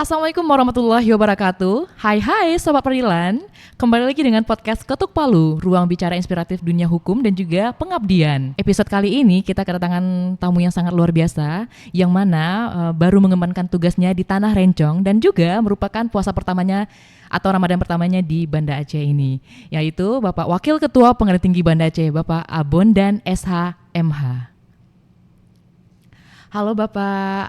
Assalamualaikum warahmatullahi wabarakatuh. Hai Sobat Perilan. Kembali lagi dengan podcast Ketuk Palu, ruang bicara inspiratif dunia hukum dan juga pengabdian. Episode kali ini kita kedatangan tamu yang sangat luar biasa, yang mana baru mengembankan tugasnya di Tanah Rencong dan juga merupakan puasa pertamanya atau Ramadan pertamanya di Banda Aceh ini, yaitu Bapak Wakil Ketua Pengadilan Tinggi Banda Aceh, Bapak Abondan SH.MH. Halo Bapak,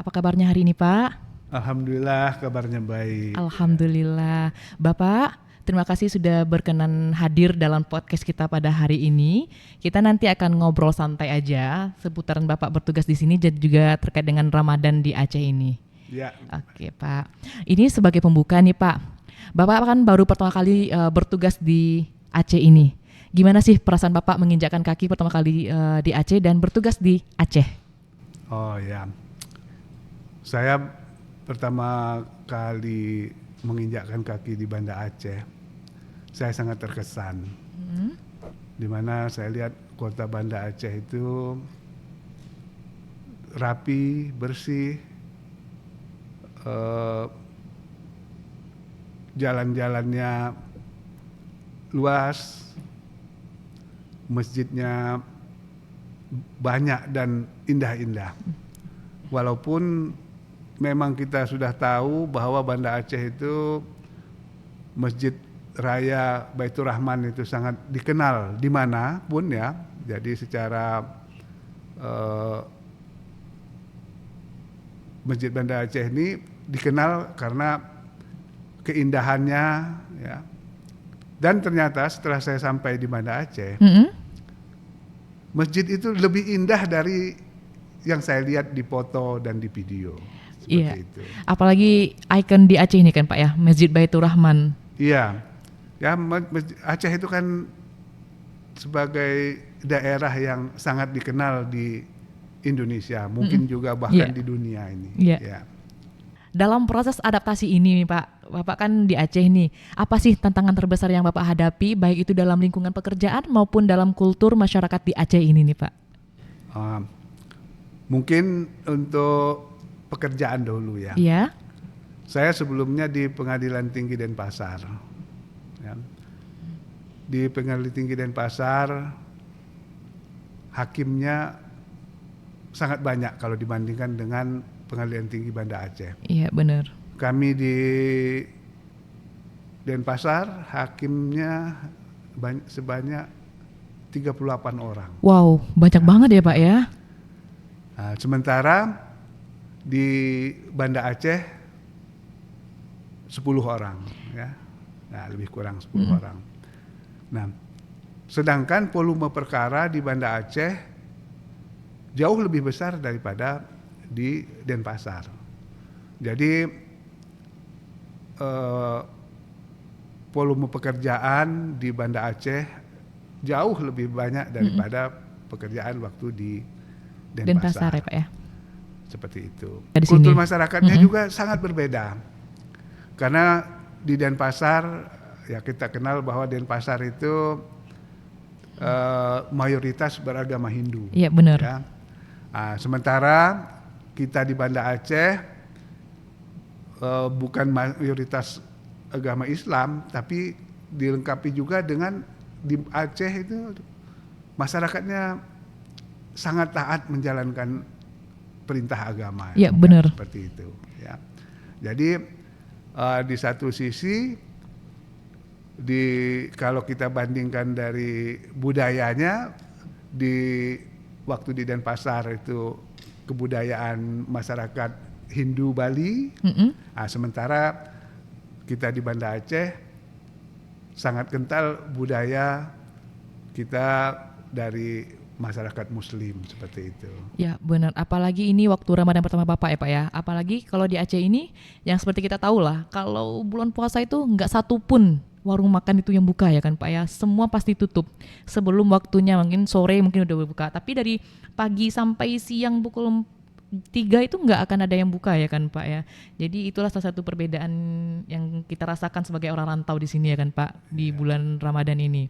apa kabarnya hari ini Pak? Alhamdulillah kabarnya baik. Alhamdulillah. Bapak, terima kasih sudah berkenan hadir dalam podcast kita pada hari ini. Kita nanti akan ngobrol santai aja seputaran Bapak bertugas di sini dan juga terkait dengan Ramadan di Aceh ini. Ya. Oke Pak, ini sebagai pembuka nih Pak. Bapak kan baru pertama kali bertugas di Aceh ini. Gimana sih perasaan Bapak menginjakkan kaki pertama kali di Aceh dan bertugas di Aceh? Oh ya, saya pertama kali menginjakkan kaki di Banda Aceh, saya sangat terkesan. Di mana saya lihat kota Banda Aceh itu rapi, bersih, jalan-jalannya luas, masjidnya banyak dan indah-indah. Walaupun memang kita sudah tahu bahwa Banda Aceh itu Masjid Raya Baitur Rahman itu sangat dikenal di mana pun ya. Jadi secara Masjid Banda Aceh ini dikenal karena keindahannya ya. Dan ternyata setelah saya sampai di Banda Aceh, masjid itu lebih indah dari yang saya lihat di foto dan di video. Iya, itu. Apalagi ikon di Aceh ini kan Pak ya, Masjid Baitur Rahman. Iya, ya Aceh itu kan sebagai daerah yang sangat dikenal di Indonesia, mungkin juga bahkan di dunia ini. Ya. Dalam proses adaptasi ini Pak, Bapak kan di Aceh nih, apa sih tantangan terbesar yang Bapak hadapi, baik itu dalam lingkungan pekerjaan maupun dalam kultur masyarakat di Aceh ini nih Pak? Mungkin untuk pekerjaan dulu ya. Iya. Saya sebelumnya di Pengadilan Tinggi Denpasar. Ya. Di Pengadilan Tinggi Denpasar, hakimnya sangat banyak kalau dibandingkan dengan Pengadilan Tinggi Banda Aceh. Iya benar. Kami di Denpasar, hakimnya sebanyak 38 orang. Wow, banyak banget ya Pak ya. Nah, sementara di Banda Aceh 10 orang ya. Nah, lebih kurang 10 orang. Nah, sedangkan volume perkara di Banda Aceh jauh lebih besar daripada di Denpasar. Jadi volume pekerjaan di Banda Aceh jauh lebih banyak daripada pekerjaan waktu di Denpasar ya Pak ya. Seperti itu. Di kultur sini. Masyarakatnya juga sangat berbeda. Karena di Denpasar ya kita kenal bahwa Denpasar itu mayoritas beragama Hindu. Iya benar. Ya. Sementara kita di Banda Aceh bukan mayoritas agama Islam, tapi dilengkapi juga dengan di Aceh itu masyarakatnya sangat taat menjalankan perintah agama. Iya benar. Seperti itu. Ya. Jadi di satu sisi kalau kita bandingkan dari budayanya di waktu di Denpasar itu kebudayaan masyarakat Hindu Bali, sementara kita di Banda Aceh sangat kental budaya kita dari masyarakat Muslim seperti itu. Ya benar, apalagi ini waktu Ramadan pertama Bapak ya Pak ya. Apalagi kalau di Aceh ini yang seperti kita tahu lah, kalau bulan puasa itu nggak satu pun warung makan itu yang buka ya kan Pak ya. Semua pasti tutup sebelum waktunya, mungkin sore mungkin udah buka. Tapi dari pagi sampai siang pukul 3 itu nggak akan ada yang buka ya kan Pak ya. Jadi itulah salah satu perbedaan yang kita rasakan sebagai orang rantau di sini ya kan Pak, di bulan Ramadan ini.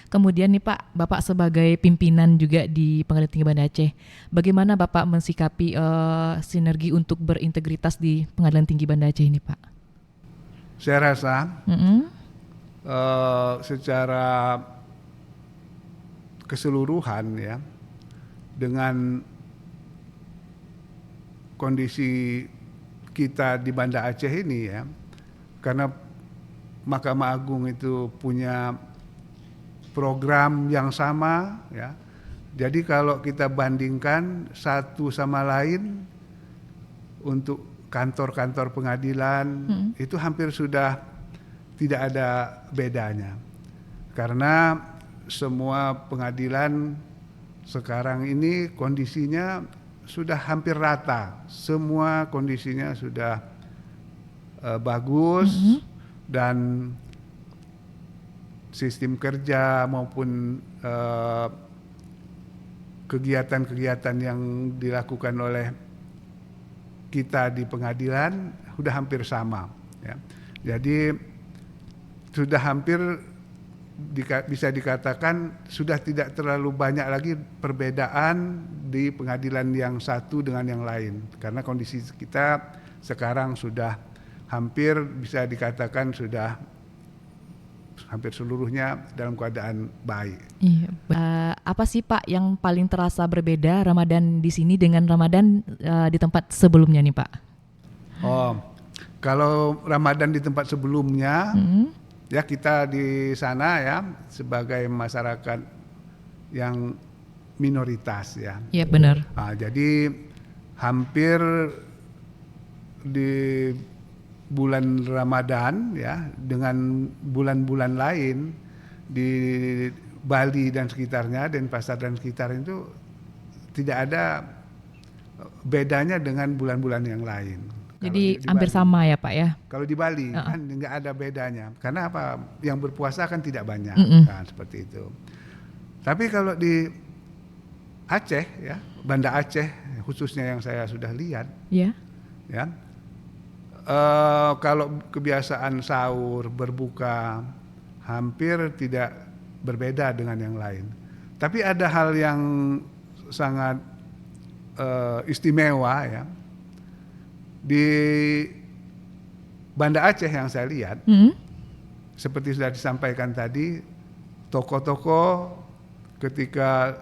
Kemudian nih Pak, Bapak sebagai pimpinan juga di Pengadilan Tinggi Banda Aceh, bagaimana Bapak mensikapi sinergi untuk berintegritas di Pengadilan Tinggi Banda Aceh ini Pak? Saya rasa Mm-mm. secara keseluruhan ya, dengan kondisi kita di Banda Aceh ini ya, karena Mahkamah Agung itu punya program yang sama ya. Jadi kalau kita bandingkan satu sama lain untuk kantor-kantor pengadilan itu hampir sudah tidak ada bedanya. Karena semua pengadilan sekarang ini kondisinya sudah hampir rata. Semua kondisinya sudah bagus dan sistem kerja maupun kegiatan-kegiatan yang dilakukan oleh kita di pengadilan sudah hampir sama ya. Jadi sudah hampir bisa dikatakan sudah tidak terlalu banyak lagi perbedaan di pengadilan yang satu dengan yang lain, karena kondisi kita sekarang sudah hampir bisa dikatakan sudah hampir seluruhnya dalam keadaan baik. Iya. Apa sih Pak yang paling terasa berbeda Ramadan di sini dengan Ramadan di tempat sebelumnya nih Pak? Oh, kalau Ramadan di tempat sebelumnya, ya kita di sana ya sebagai masyarakat yang minoritas ya. Iya benar. Jadi hampir di bulan Ramadan ya dengan bulan-bulan lain di Bali dan sekitarnya, Denpasar dan sekitarnya itu tidak ada bedanya dengan bulan-bulan yang lain. Jadi di hampir Bali, sama ya Pak ya? kalau di Bali kan nggak ada bedanya, karena apa? Yang berpuasa kan tidak banyak, kan seperti itu. Tapi kalau di Aceh ya, Banda Aceh khususnya yang saya sudah lihat, Iya. ya. Kalau kebiasaan sahur berbuka hampir tidak berbeda dengan yang lain. Tapi ada hal yang sangat istimewa ya. Di Banda Aceh yang saya lihat, seperti sudah disampaikan tadi, toko-toko ketika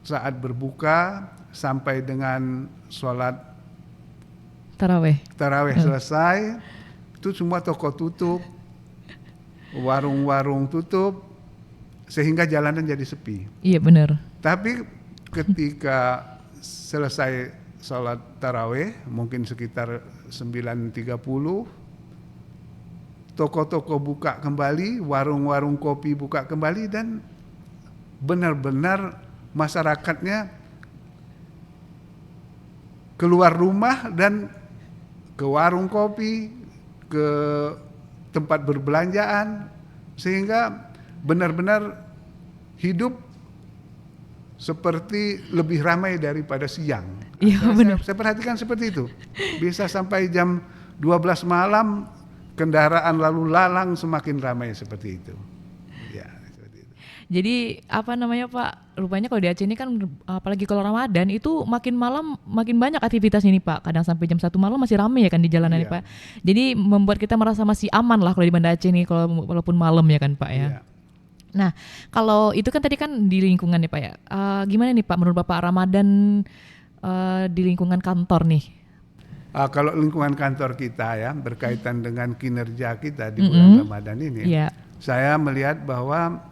saat berbuka sampai dengan sholat Taraweh selesai, itu semua toko tutup, warung-warung tutup, sehingga jalanan jadi sepi. Iya benar. Tapi ketika selesai sholat Taraweh, mungkin sekitar 9.30, toko-toko buka kembali, warung-warung kopi buka kembali, dan benar-benar masyarakatnya keluar rumah dan ke warung kopi, ke tempat berbelanjaan, sehingga benar-benar hidup seperti lebih ramai daripada siang. Iya benar. Saya perhatikan seperti itu. Bisa sampai jam 12 malam kendaraan lalu lalang semakin ramai seperti itu. Ya, seperti itu. Jadi apa namanya Pak, rupanya kalau di Aceh ini kan apalagi kalau Ramadan itu makin malam makin banyak aktivitas ini Pak. Kadang sampai jam 1 malam masih ramai ya kan di jalanan Iya. Pak. Jadi membuat kita merasa masih aman lah kalau di Banda Aceh ini kalau walaupun malam ya kan Pak ya. Iya. Nah kalau itu kan tadi kan di lingkungan nih Pak ya. Gimana nih Pak menurut Bapak Ramadan di lingkungan kantor nih? Kalau lingkungan kantor kita ya berkaitan dengan kinerja kita di bulan Ramadan ini, Iya. saya melihat bahwa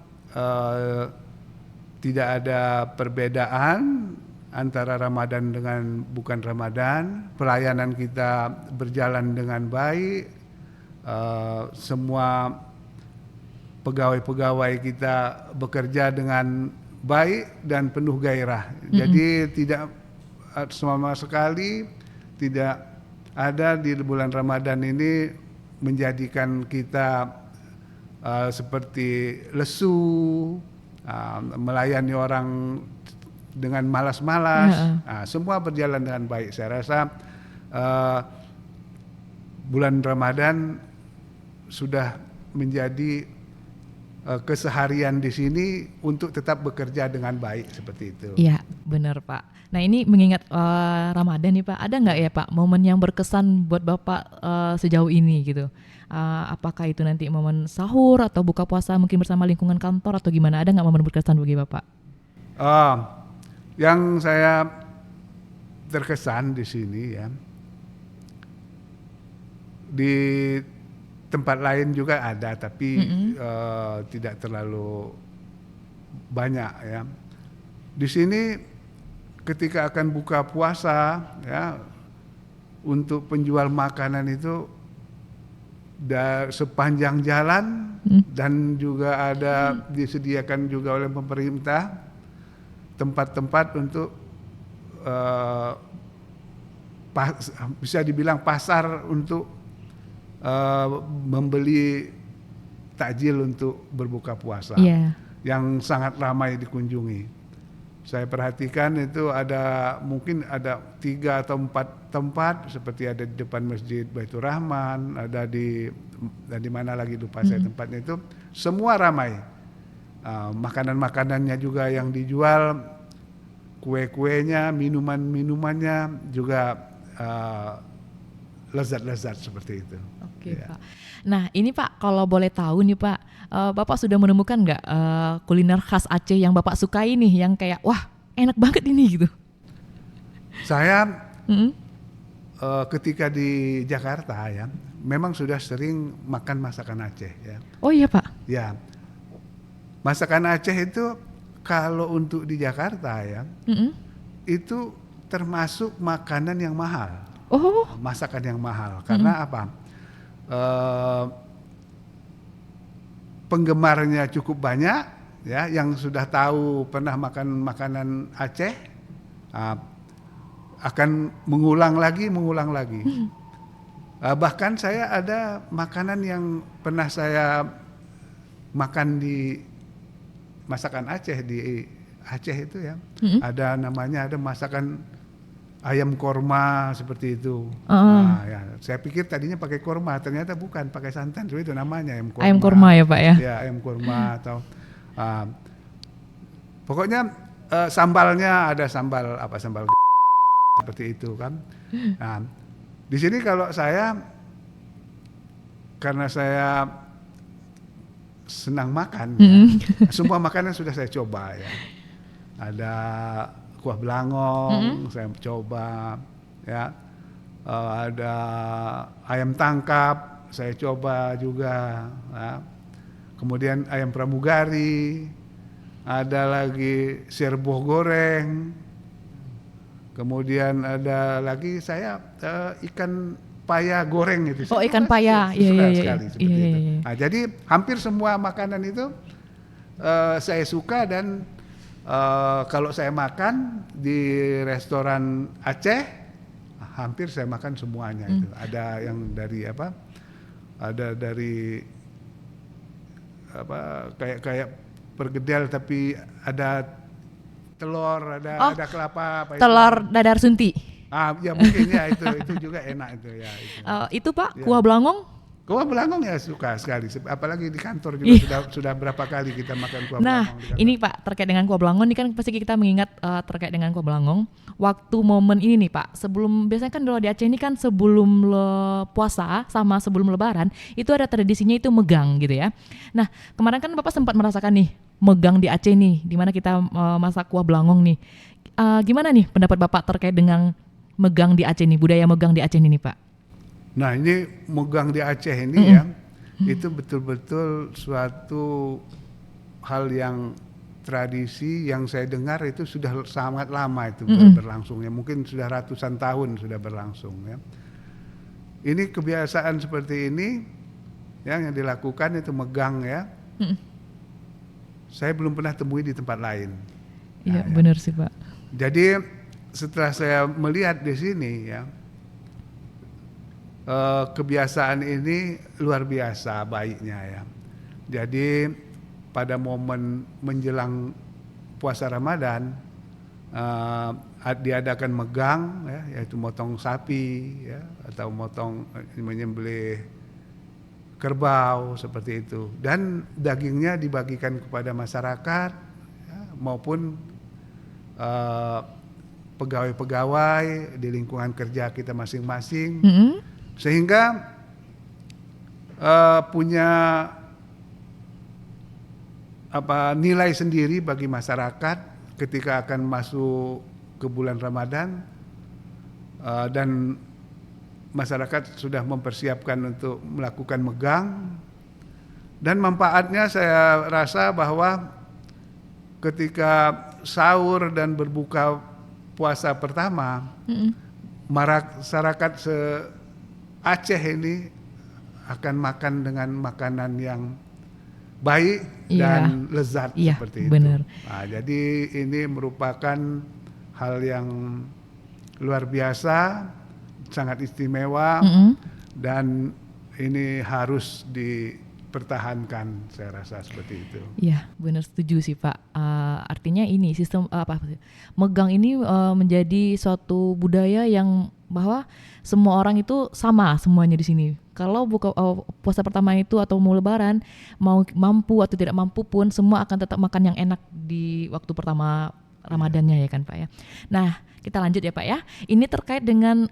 tidak ada perbedaan antara Ramadan dengan bukan Ramadan. Pelayanan kita berjalan dengan baik. Semua pegawai-pegawai kita bekerja dengan baik dan penuh gairah. Jadi tidak sama sekali tidak ada di bulan Ramadan ini menjadikan kita seperti lesu, melayani orang dengan malas-malas. Semua berjalan dengan baik. Saya rasa bulan Ramadan sudah menjadi keseharian di sini untuk tetap bekerja dengan baik seperti itu. Iya, benar Pak. Nah ini mengingat Ramadan nih Pak, ada nggak ya Pak momen yang berkesan buat Bapak sejauh ini gitu? Apakah itu nanti momen sahur atau buka puasa mungkin bersama lingkungan kantor atau gimana? Ada nggak momen berkesan bagi Bapak? Yang saya terkesan di sini ya, di tempat lain juga ada, tapi tidak terlalu banyak ya. Di sini ketika akan buka puasa ya, untuk penjual makanan itu sepanjang jalan dan juga ada disediakan juga oleh pemerintah tempat-tempat untuk bisa dibilang pasar untuk membeli takjil untuk berbuka puasa yang sangat ramai dikunjungi. Saya perhatikan itu mungkin ada 3 atau 4 tempat, seperti ada di depan Masjid Baitur Rahman, ada di mana lagi lupa saya tempatnya itu, semua ramai. Makanan-makanannya juga yang dijual, kue-kuenya, minuman-minumannya juga lezat-lezat seperti itu. Oke ya. Pak. Nah ini Pak, kalau boleh tahu nih Pak, Bapak sudah menemukan nggak kuliner khas Aceh yang Bapak sukai nih, yang kayak wah enak banget ini gitu? Saya ketika di Jakarta ya, memang sudah sering makan masakan Aceh ya. Oh iya Pak? Ya, masakan Aceh itu kalau untuk di Jakarta ya, itu termasuk makanan yang mahal. Oh. Masakan yang mahal, karena apa? Penggemarnya cukup banyak ya, yang sudah tahu pernah makan makanan Aceh akan mengulang lagi. Bahkan saya ada makanan yang pernah saya makan di masakan Aceh, di Aceh itu ya, ada namanya, ada masakan ayam korma seperti itu. Nah, ya, saya pikir tadinya pakai korma, ternyata bukan, pakai santan. So, itu namanya ayam korma. Ayam korma ya Pak ya? Ya, ayam korma atau pokoknya sambalnya ada sambal seperti itu kan. Nah, di sini kalau saya, karena saya senang makan, ya, semua makanan sudah saya coba ya. Ada kuah belangong, saya coba ya. Ada ayam tangkap, saya coba juga ya. Kemudian ayam pramugari, ada lagi serboh goreng, kemudian ada lagi saya ikan paya goreng itu. Oh, ikan paya, iya sekali seperti itu. Nah, jadi hampir semua makanan itu saya suka, dan kalau saya makan di restoran Aceh, hampir saya makan semuanya itu. Ada yang dari apa? Ada dari apa? Kayak pergedel tapi ada telur, ada kelapa. Telur dadar sunti. Ya mungkin ya itu juga enak itu ya. Itu Pak, kuah belangong? Kuah belangong ya suka sekali, apalagi di kantor juga sudah berapa kali kita makan kuah belangong. Nah ini Pak, terkait dengan kuah belangong ini kan pasti kita mengingat terkait dengan kuah belangong. Waktu momen ini nih Pak, biasanya kan kalau di Aceh ini kan sebelum puasa sama sebelum lebaran itu ada tradisinya itu megang gitu ya. Nah kemarin kan Bapak sempat merasakan nih megang di Aceh nih, dimana kita masak kuah belangong nih. Gimana nih pendapat Bapak terkait dengan megang di Aceh nih, budaya megang di Aceh ini Pak? Nah ini megang di Aceh ini ya, itu betul-betul suatu hal yang tradisi yang saya dengar itu sudah sangat lama itu berlangsung ya, mungkin sudah ratusan tahun sudah berlangsung ya. Ini kebiasaan seperti ini yang dilakukan itu megang ya. Saya belum pernah temui di tempat lain. Iya benar sih Pak. Jadi setelah saya melihat di sini ya, kebiasaan ini luar biasa baiknya ya. Jadi pada momen menjelang puasa Ramadan diadakan megang ya, yaitu motong sapi ya, atau menyembelih kerbau seperti itu, dan dagingnya dibagikan kepada masyarakat ya, maupun pegawai-pegawai di lingkungan kerja kita masing-masing, sehingga punya nilai sendiri bagi masyarakat ketika akan masuk ke bulan Ramadan, dan masyarakat sudah mempersiapkan untuk melakukan megang, dan manfaatnya saya rasa bahwa ketika sahur dan berbuka puasa pertama, masyarakat se-Aceh ini akan makan dengan makanan yang baik dan lezat seperti itu. Benar. Nah, jadi ini merupakan hal yang luar biasa, sangat istimewa, dan ini harus dipertahankan, saya rasa seperti itu. Iya, benar, setuju sih Pak. Artinya ini sistem megang ini menjadi suatu budaya yang bahwa semua orang itu sama semuanya di sini. Kalau buka puasa pertama itu atau mau lebaran, mau mampu atau tidak mampu pun semua akan tetap makan yang enak di waktu pertama Ramadannya ya kan Pak ya. Nah, kita lanjut ya Pak ya. Ini terkait dengan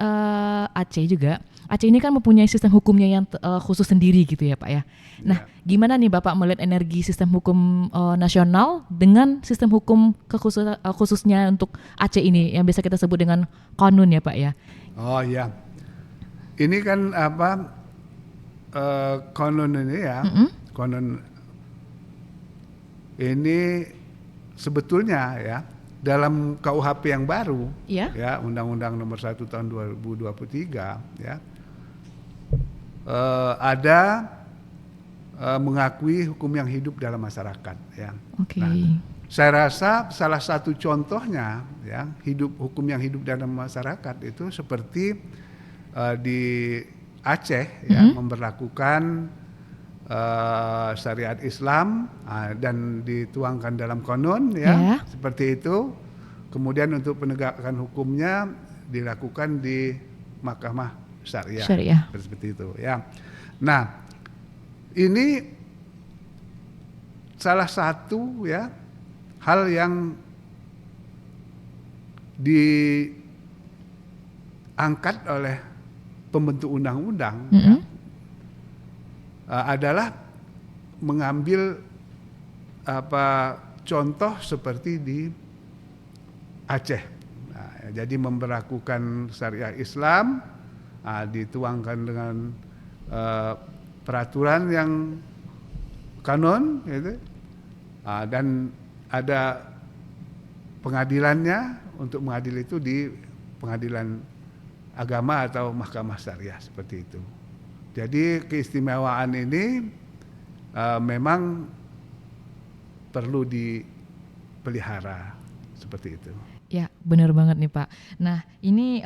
Aceh juga. Aceh ini kan mempunyai sistem hukumnya yang khusus sendiri gitu ya Pak ya. Nah, gimana nih Bapak melihat energi sistem hukum nasional dengan sistem hukum khususnya untuk Aceh ini yang biasa kita sebut dengan konun ya Pak ya. Oh iya, ini kan konon ini ya, konon ini sebetulnya ya dalam KUHP yang baru, ya Undang-Undang Nomor 1 Tahun 2023 ya, ada mengakui hukum yang hidup dalam masyarakat ya. Nah, saya rasa salah satu contohnya ya hukum yang hidup dalam masyarakat itu seperti di Aceh ya, memberlakukan syariat Islam dan dituangkan dalam konon ya, seperti itu. Kemudian untuk penegakan hukumnya dilakukan di Mahkamah Syariah. Seperti itu ya. Nah, ini salah satu ya hal yang diangkat oleh pembentuk undang-undang ya, adalah mengambil contoh seperti di Aceh. Nah, jadi memberlakukan syariah Islam, dituangkan dengan peraturan yang kanon, gitu, dan ada pengadilannya untuk mengadil itu di pengadilan agama atau mahkamah syariah seperti itu. Jadi keistimewaan ini memang perlu dipelihara seperti itu. Ya, benar banget nih Pak. Nah, ini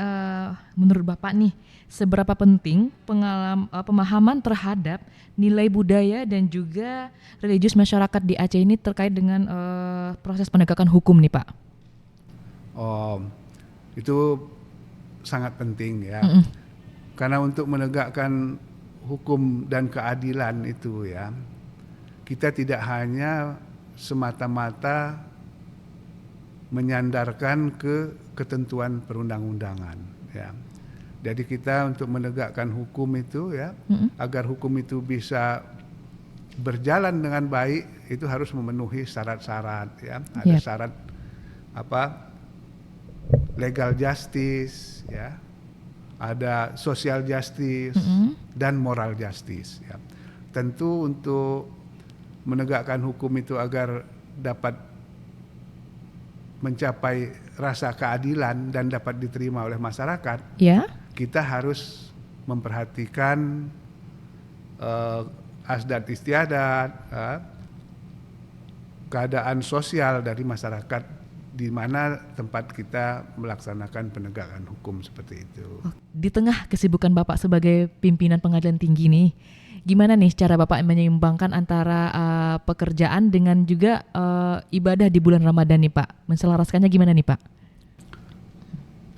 menurut Bapak nih, seberapa penting pemahaman terhadap nilai budaya dan juga religius masyarakat di Aceh ini terkait dengan proses penegakan hukum nih Pak? Oh, itu sangat penting ya. Karena untuk menegakkan hukum dan keadilan itu ya, kita tidak hanya semata-mata menyandarkan ke ketentuan perundang-undangan ya. Jadi kita untuk menegakkan hukum itu ya, agar hukum itu bisa berjalan dengan baik, itu harus memenuhi syarat-syarat ya. Ada syarat legal justice ya, ada social justice dan moral justice ya. Tentu untuk menegakkan hukum itu agar dapat mencapai rasa keadilan dan dapat diterima oleh masyarakat, kita harus memperhatikan adat istiadat, keadaan sosial dari masyarakat di mana tempat kita melaksanakan penegakan hukum seperti itu. Di tengah kesibukan Bapak sebagai pimpinan pengadilan tinggi nih, gimana nih cara Bapak menyeimbangkan antara pekerjaan dengan juga ibadah di bulan Ramadan nih Pak? Menselaraskannya gimana nih Pak?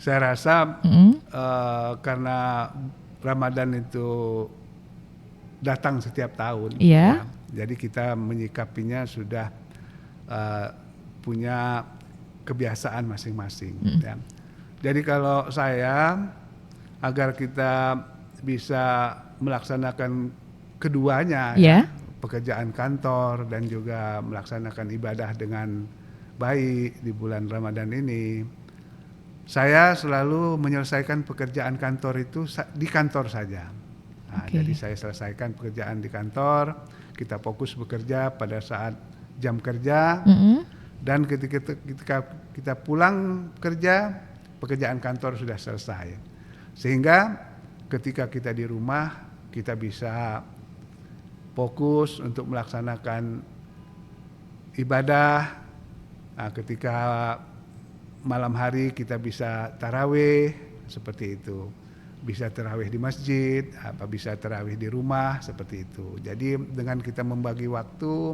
Saya rasa karena Ramadan itu datang setiap tahun. Iya. Ya. Jadi kita menyikapinya sudah punya kebiasaan masing-masing. Ya. Jadi kalau saya agar kita bisa melaksanakan keduanya, ya, pekerjaan kantor dan juga melaksanakan ibadah dengan baik di bulan Ramadan ini, saya selalu menyelesaikan pekerjaan kantor itu di kantor saja. Nah, Jadi saya selesaikan pekerjaan di kantor, kita fokus bekerja pada saat jam kerja, dan ketika kita pulang kerja, pekerjaan kantor sudah selesai. Sehingga ketika kita di rumah, kita bisa fokus untuk melaksanakan ibadah. Nah, ketika malam hari kita bisa tarawih seperti itu, bisa tarawih di masjid, bisa tarawih di rumah seperti itu. Jadi dengan kita membagi waktu,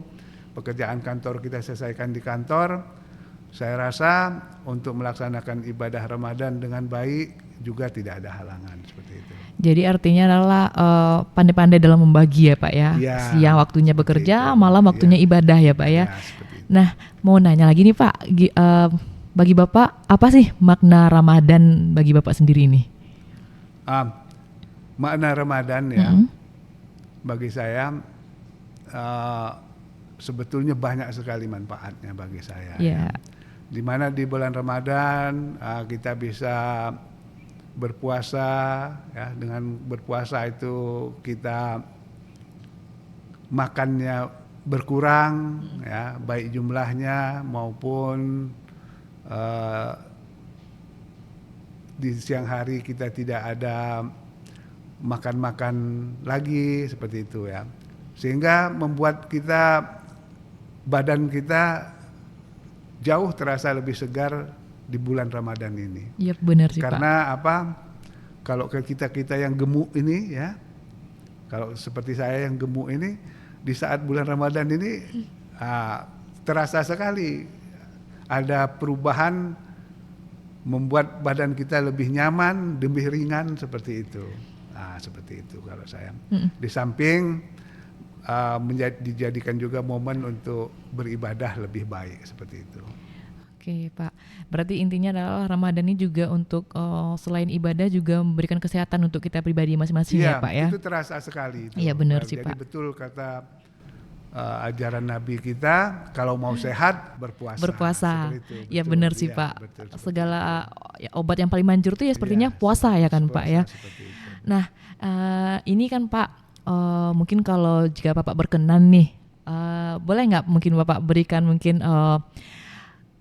pekerjaan kantor kita selesaikan di kantor, saya rasa untuk melaksanakan ibadah Ramadan dengan baik juga tidak ada halangan seperti itu. Jadi artinya adalah pandai-pandai dalam membagi ya Pak ya. Siang waktunya bekerja, malam waktunya ibadah ya Pak ya. Nah, mau nanya lagi nih Pak, bagi Bapak apa sih makna Ramadan bagi Bapak sendiri ini? Makna Ramadan ya, bagi saya sebetulnya banyak sekali manfaatnya bagi saya. Yeah. Ya. Dimana di bulan Ramadan kita bisa berpuasa, ya, dengan berpuasa itu kita makannya berkurang, ya, baik jumlahnya maupun di siang hari kita tidak ada makan-makan lagi seperti itu ya, sehingga membuat kita badan kita jauh terasa lebih segar di bulan Ramadan ini. Iya benar sih Karena Pak. apa? Kalau kita yang gemuk ini ya, kalau seperti saya yang gemuk ini di saat bulan Ramadan ini terasa sekali ada perubahan, membuat badan kita lebih nyaman, lebih ringan seperti itu. Seperti itu kalau saya. Di samping dijadikan juga momen untuk beribadah lebih baik seperti itu. Oke Pak, berarti intinya adalah Ramadan ini juga untuk selain ibadah juga memberikan kesehatan untuk kita pribadi masing-masing ya Pak ya? Iya, itu terasa sekali. Iya benar sih Pak. Jadi betul kata ajaran Nabi kita, kalau mau sehat berpuasa. Iya benar sih Pak. Betul. Segala obat yang paling manjur tuh ya sepertinya puasa ya kan Pak ya? Nah ini kan Pak, mungkin kalau jika Bapak berkenan nih, boleh nggak mungkin Bapak berikan mungkin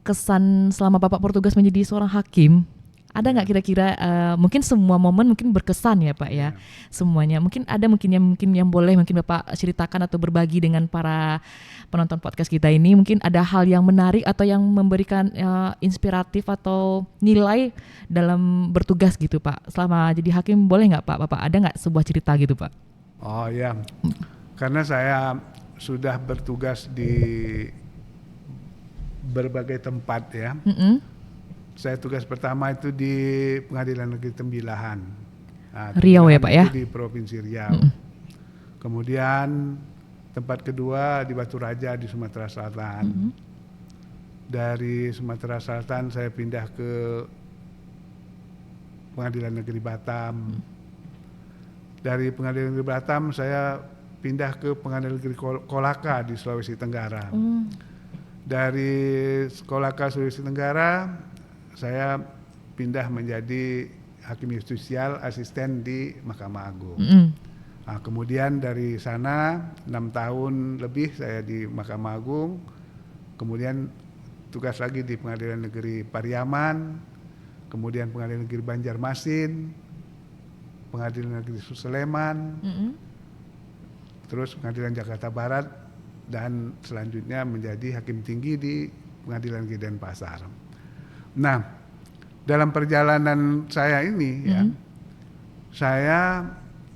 kesan selama Bapak bertugas menjadi seorang hakim, ada nggak kira-kira mungkin semua momen mungkin berkesan ya Pak ya, semuanya mungkin ada mungkin yang boleh mungkin Bapak ceritakan atau berbagi dengan para penonton podcast kita ini, mungkin ada hal yang menarik atau yang memberikan inspiratif atau nilai dalam bertugas gitu Pak selama jadi hakim, boleh nggak Pak, Bapak ada nggak sebuah cerita gitu Pak? Oh ya, karena saya sudah bertugas di berbagai tempat ya. Saya tugas pertama itu di Pengadilan Negeri Tembilahan, Riau ya Pak ya? Di Provinsi Riau. Kemudian tempat kedua di Batu Raja di Sumatera Selatan. Dari Sumatera Selatan saya pindah ke Pengadilan Negeri Batam. Dari Pengadilan Negeri Batam saya pindah ke Pengadilan Negeri Kolaka di Sulawesi Tenggara. Dari Kolaka Sulawesi Tenggara saya pindah menjadi hakim justisial asisten di Mahkamah Agung. Kemudian dari sana 6 tahun lebih saya di Mahkamah Agung, kemudian tugas lagi di Pengadilan Negeri Pariaman, kemudian Pengadilan Negeri Banjarmasin, Pengadilan Negeri Sleman, terus Pengadilan Jakarta Barat, dan selanjutnya menjadi hakim tinggi di Pengadilan Negeri Denpasar. Nah, dalam perjalanan saya ini ya, saya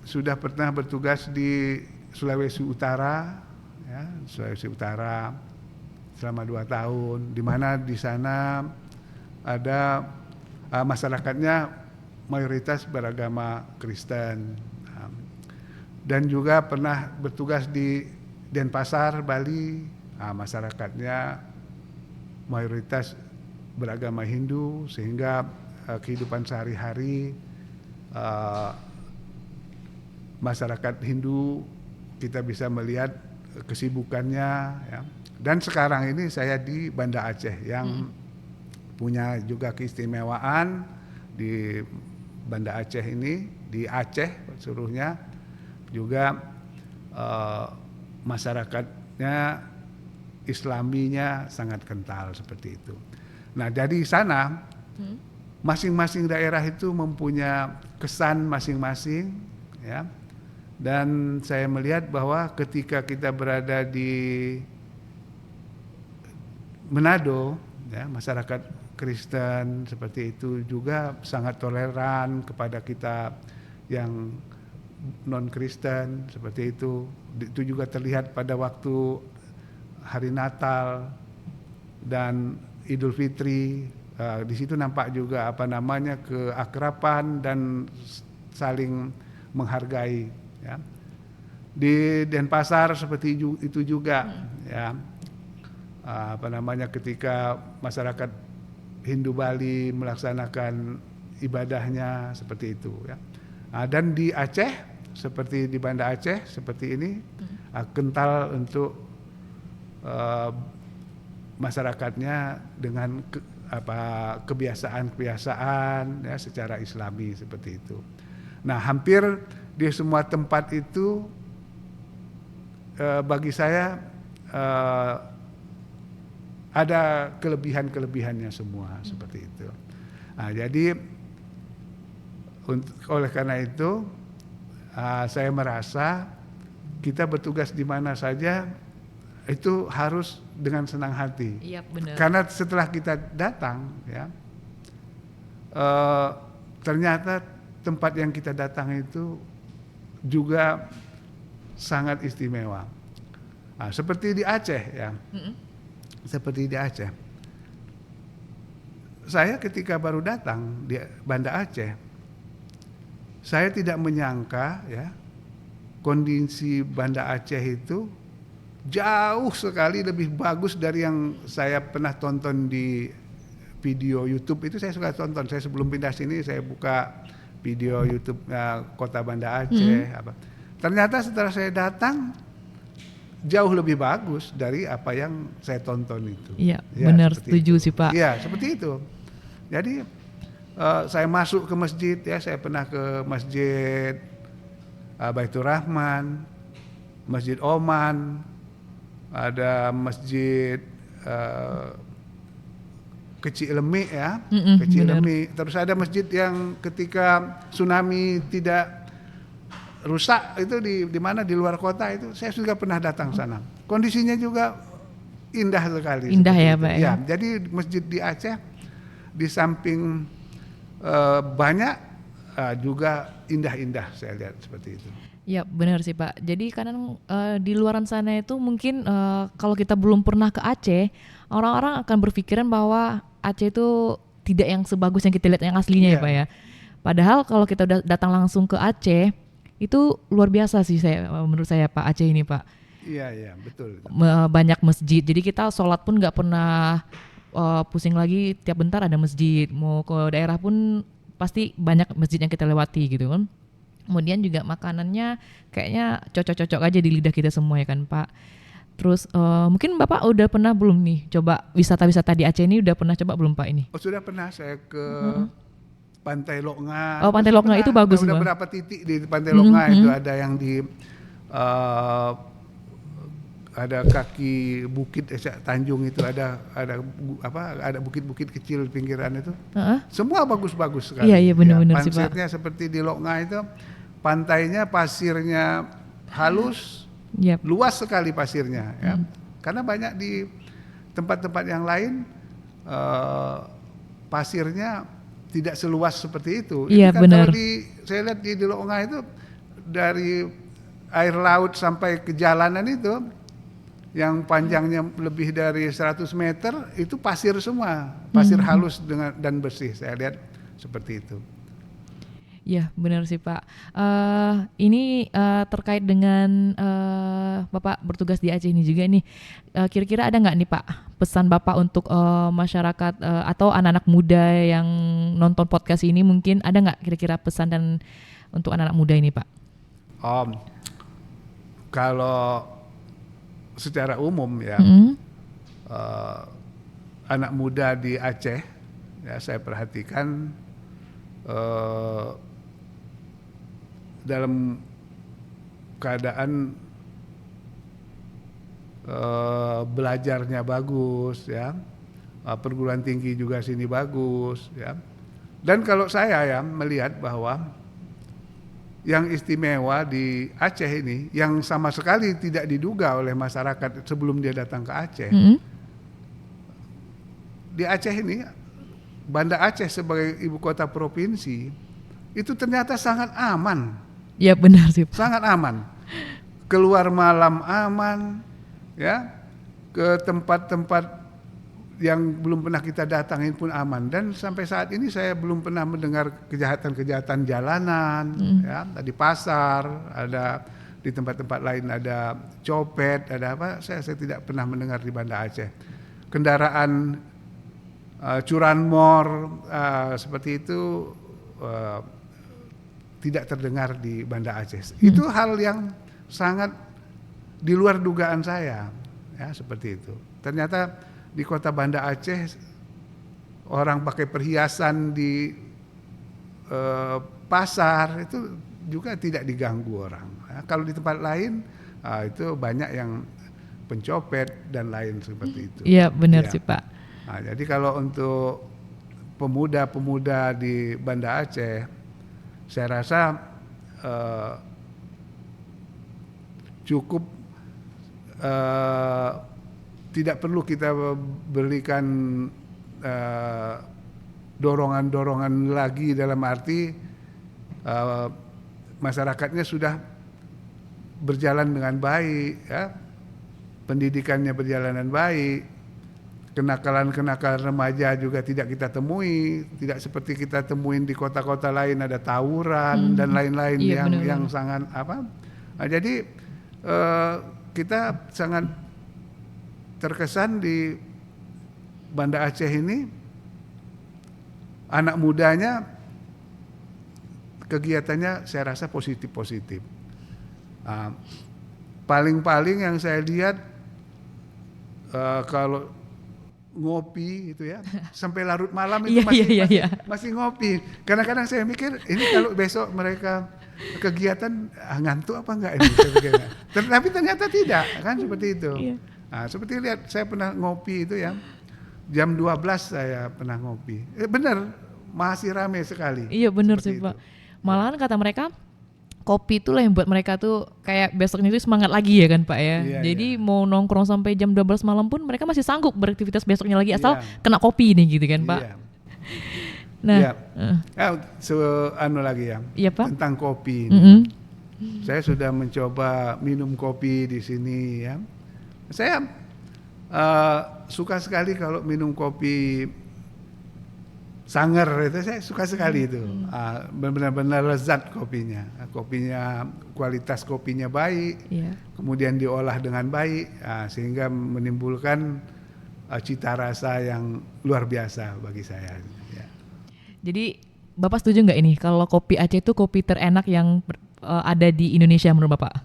sudah pernah bertugas di Sulawesi Utara, ya, Sulawesi Utara selama 2 tahun, di mana di sana ada masyarakatnya mayoritas beragama Kristen. dan juga pernah bertugas di Denpasar, Bali. Masyarakatnya mayoritas beragama Hindu, sehingga kehidupan sehari-hari masyarakat Hindu kita bisa melihat kesibukannya, ya. Dan sekarang ini saya di Banda Aceh yang punya juga keistimewaan di Banda Aceh ini, di Aceh seluruhnya juga masyarakatnya Islaminya sangat kental seperti itu. Nah, dari sana masing-masing daerah itu mempunyai kesan masing-masing, ya. Dan saya melihat bahwa ketika kita berada di Manado, ya, masyarakat Kristen seperti itu juga sangat toleran kepada kita yang non-Kristen seperti itu. Itu juga terlihat pada waktu hari Natal dan Idul Fitri. Di situ nampak juga keakraban dan saling menghargai, ya. Di Denpasar seperti itu juga, ya. Ketika masyarakat Hindu Bali melaksanakan ibadahnya seperti itu, ya. Dan di Aceh seperti di Banda Aceh seperti ini, kental untuk masyarakatnya dengan kebiasaan-kebiasaan, ya, secara Islami seperti itu. Nah, hampir di semua tempat itu bagi saya ada kelebihan-kelebihannya semua seperti itu. Nah, jadi oleh karena itu saya merasa kita bertugas di mana saja itu harus dengan senang hati. Iya, benar. Karena setelah kita datang, ya, ternyata tempat yang kita datang itu juga sangat istimewa. Seperti di Aceh, ya. Seperti di Aceh. Saya ketika baru datang di Banda Aceh, saya tidak menyangka, ya, kondisi Banda Aceh itu jauh sekali lebih bagus dari yang saya pernah tonton di video YouTube. Itu saya suka tonton. Saya sebelum pindah sini saya buka video YouTube Kota Banda Aceh. Ternyata setelah saya datang jauh lebih bagus dari apa yang saya tonton itu. Iya, ya, benar, setuju itu sih Pak. Iya, seperti itu. Jadi saya masuk ke masjid, ya, saya pernah ke masjid Baitur Rahman, Masjid Oman, ada masjid Kecil Lemi, ya, Kecil Lemi. Terus ada masjid yang ketika tsunami tidak rusak itu di mana di luar kota itu saya juga pernah datang sana. Kondisinya juga indah sekali. Indah ya, Pak. Ya, jadi masjid di Aceh di samping banyak juga indah-indah saya lihat seperti itu. Ya, benar sih Pak. Jadi kadang di luaran sana itu mungkin kalau kita belum pernah ke Aceh, orang-orang akan berpikiran bahwa Aceh itu tidak yang sebagus yang kita lihat yang aslinya, ya Pak, ya. Padahal kalau kita udah datang langsung ke Aceh, itu luar biasa sih menurut saya Pak, Aceh ini Pak. Iya, betul. Banyak masjid. Jadi kita sholat pun nggak pernah pusing lagi, tiap bentar ada masjid. Mau ke daerah pun pasti banyak masjid yang kita lewati gitu kan. Kemudian juga makanannya kayaknya cocok-cocok aja di lidah kita semua, ya kan Pak. Terus mungkin Bapak udah pernah belum nih coba wisata-wisata di Aceh ini, udah pernah coba belum Pak ini? Oh, sudah pernah saya ke Pantai Loknga. Oh, Pantai Loknga itu bagus. Udah berapa titik di Pantai Loknga itu ada yang di ada kaki bukit Tanjung itu ada bukit-bukit kecil pinggiran itu. Semua bagus-bagus sekali. Iya, benar-benar sih Pak. Pasirnya seperti di Loknga itu, pantainya pasirnya halus, luas sekali pasirnya, ya. Karena banyak di tempat-tempat yang lain pasirnya tidak seluas seperti itu. Iya, kan benar. Saya lihat di Loknga itu dari air laut sampai ke jalanan itu yang panjangnya lebih dari 100 meter itu pasir semua, pasir halus dan bersih. Saya lihat seperti itu. Iya, benar sih Pak. Ini terkait dengan Bapak bertugas di Aceh ini juga nih. Kira-kira ada nggak nih Pak pesan Bapak untuk masyarakat atau anak-anak muda yang nonton podcast ini, mungkin ada nggak kira-kira pesan dan untuk anak-anak muda ini Pak? Kalau secara umum ya, anak muda di Aceh ya saya perhatikan dalam keadaan belajarnya bagus ya, perguruan tinggi juga sini bagus ya. Dan kalau saya ya melihat bahwa yang istimewa di Aceh ini yang sama sekali tidak diduga oleh masyarakat sebelum dia datang ke Aceh. Di Aceh ini, Banda Aceh sebagai ibu kota provinsi itu ternyata sangat aman. Ya benar sih Pak. Sangat aman. Keluar malam aman, ya, ke tempat-tempat yang belum pernah kita datangin pun aman. Dan sampai saat ini saya belum pernah mendengar kejahatan-kejahatan jalanan, ya, di pasar, ada di tempat-tempat lain ada copet, ada apa? Saya tidak pernah mendengar di Banda Aceh. Kendaraan curanmor seperti itu tidak terdengar di Banda Aceh. Itu hal yang sangat di luar dugaan saya, ya seperti itu. Ternyata di kota Banda Aceh orang pakai perhiasan di pasar itu juga tidak diganggu orang. Ya, kalau di tempat lain itu banyak yang pencopet dan lain seperti itu. Iya benar ya. sih Pak. Nah, jadi kalau untuk pemuda-pemuda di Banda Aceh, saya rasa cukup tidak perlu kita berikan dorongan-dorongan lagi, dalam arti masyarakatnya sudah berjalan dengan baik, ya, pendidikannya berjalan dengan baik. Kenakalan-kenakalan remaja juga tidak kita temui, tidak seperti kita temuin di kota-kota lain ada tawuran dan lain-lain yang sangat apa. Nah, jadi kita sangat terkesan di Banda Aceh ini anak mudanya kegiatannya saya rasa positif-positif. Paling-paling yang saya lihat kalau ngopi itu ya sampai larut malam itu masih ngopi. Kadang-kadang saya mikir ini kalau besok mereka kegiatan ngantuk apa enggak ini? Tapi ternyata tidak, kan seperti itu. Nah, seperti lihat saya pernah ngopi itu ya jam 12 saya pernah ngopi. Benar masih ramai sekali. Iya benar sih Pak. Malahan kata mereka kopi itulah yang buat mereka tuh kayak besoknya itu semangat lagi ya kan Pak ya. Jadi mau nongkrong sampai jam 12 malam pun mereka masih sanggup beraktivitas besoknya lagi asal kena kopi nih gitu kan Pak. Nah, lagi ya. Iya Pak. Tentang kopi. Saya sudah mencoba minum kopi di sini ya. Saya suka sekali kalau minum kopi Sanger itu saya suka sekali itu, benar-benar lezat kopinya. Kopinya kualitas kopinya baik, kemudian diolah dengan baik, sehingga menimbulkan cita rasa yang luar biasa bagi saya. Ya. Jadi Bapak setuju nggak ini kalau kopi Aceh itu kopi terenak yang ada di Indonesia menurut Bapak?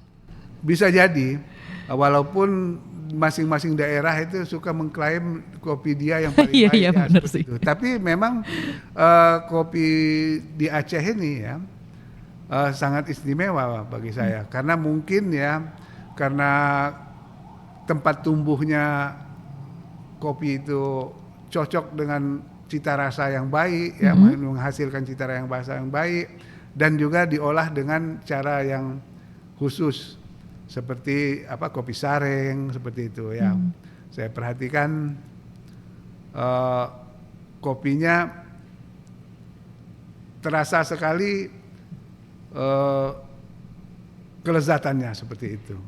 Bisa jadi, walaupun masing-masing daerah itu suka mengklaim kopi dia yang paling baik. Iya, benar sih. Itu. Tapi memang kopi di Aceh ini ya sangat istimewa bagi saya, karena mungkin ya karena tempat tumbuhnya kopi itu cocok dengan cita rasa yang baik, ya, menghasilkan cita rasa yang baik, dan juga diolah dengan cara yang khusus. Seperti apa kopi sareng seperti itu ya. Saya perhatikan kopinya terasa sekali kelezatannya seperti itu.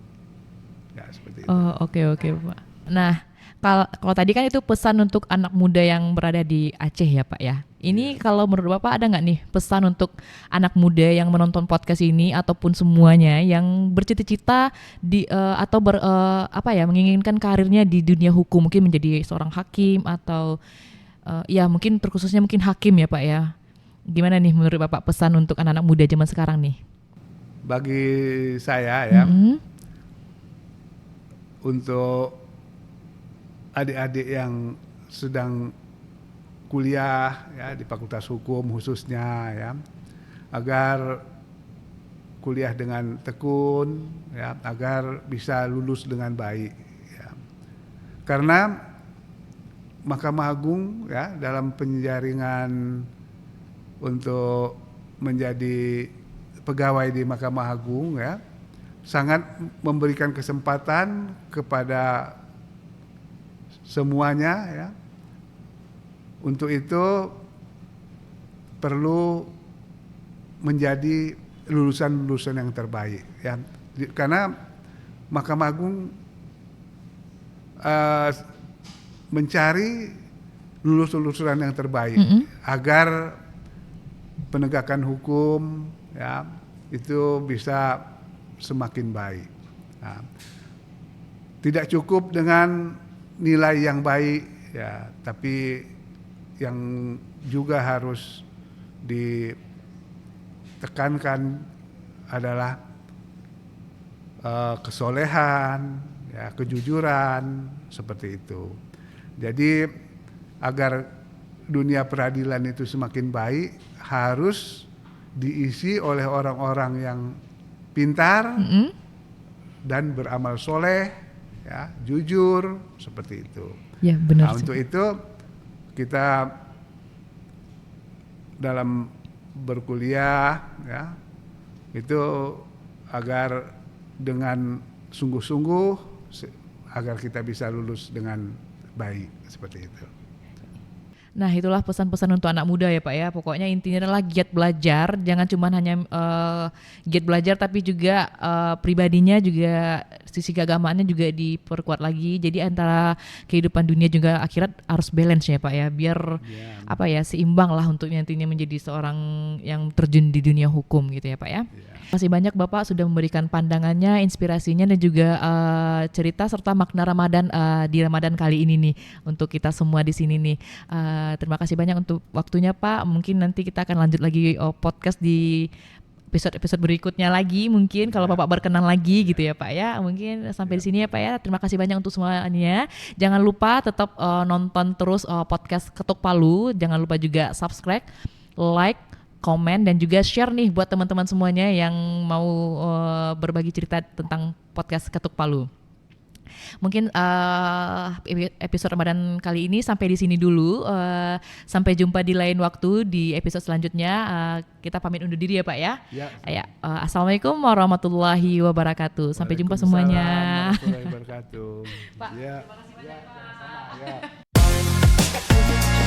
Ya seperti itu. Oh oke Pak. Nah Kalau tadi kan itu pesan untuk anak muda yang berada di Aceh ya Pak ya. Ini kalau menurut Bapak ada nggak nih pesan untuk anak muda yang menonton podcast ini ataupun semuanya yang bercita-cita atau menginginkan karirnya di dunia hukum, mungkin menjadi seorang hakim atau ya mungkin terkhususnya mungkin hakim ya Pak ya. Gimana nih menurut Bapak pesan untuk anak-anak muda zaman sekarang nih? Bagi saya ya, untuk adik-adik yang sedang kuliah ya di Fakultas Hukum khususnya ya, agar kuliah dengan tekun ya, agar bisa lulus dengan baik ya. Karena Mahkamah Agung ya dalam penjaringan untuk menjadi pegawai di Mahkamah Agung ya sangat memberikan kesempatan kepada semuanya ya. Untuk itu perlu menjadi lulusan-lulusan yang terbaik ya. Karena Mahkamah Agung mencari lulusan yang terbaik agar penegakan hukum ya itu bisa semakin baik. Nah, tidak cukup dengan nilai yang baik ya, tapi yang juga harus ditekankan adalah kesolehan, ya, kejujuran seperti itu. Jadi agar dunia peradilan itu semakin baik harus diisi oleh orang-orang yang pintar dan beramal soleh, ya, jujur seperti itu. Ya, benar. Nah, untuk itu kita dalam berkuliah, ya, itu agar dengan sungguh-sungguh agar kita bisa lulus dengan baik seperti itu. Nah, itulah pesan-pesan untuk anak muda ya Pak ya. Pokoknya intinya adalah giat belajar, jangan cuma hanya giat belajar tapi juga pribadinya juga sisi keagamaannya juga diperkuat lagi. Jadi antara kehidupan dunia juga akhirat harus balance ya Pak ya, biar seimbang lah untuk nantinya menjadi seorang yang terjun di dunia hukum gitu ya Pak ya. Terima kasih banyak Bapak sudah memberikan pandangannya, inspirasinya dan juga cerita serta makna Ramadan di Ramadan kali ini nih untuk kita semua di sini nih. Terima kasih banyak untuk waktunya Pak. Mungkin nanti kita akan lanjut lagi podcast di episode berikutnya lagi mungkin kalau Bapak berkenan lagi gitu ya Pak ya. Mungkin sampai di sini ya Pak ya. Terima kasih banyak untuk semuanya. Jangan lupa tetap nonton terus podcast Ketuk Palu. Jangan lupa juga subscribe, like, komen dan juga share nih buat teman-teman semuanya yang mau berbagi cerita tentang podcast Ketuk Palu. Mungkin episode Ramadan kali ini sampai di sini dulu. Sampai jumpa di lain waktu di episode selanjutnya. Kita pamit undur diri ya Pak ya. Ya. Assalamualaikum warahmatullahi wabarakatuh. Sampai jumpa semuanya. Warahmatullahi wabarakatuh. Pak, ya. terima kasih banyak Pak. Sama-sama, ya.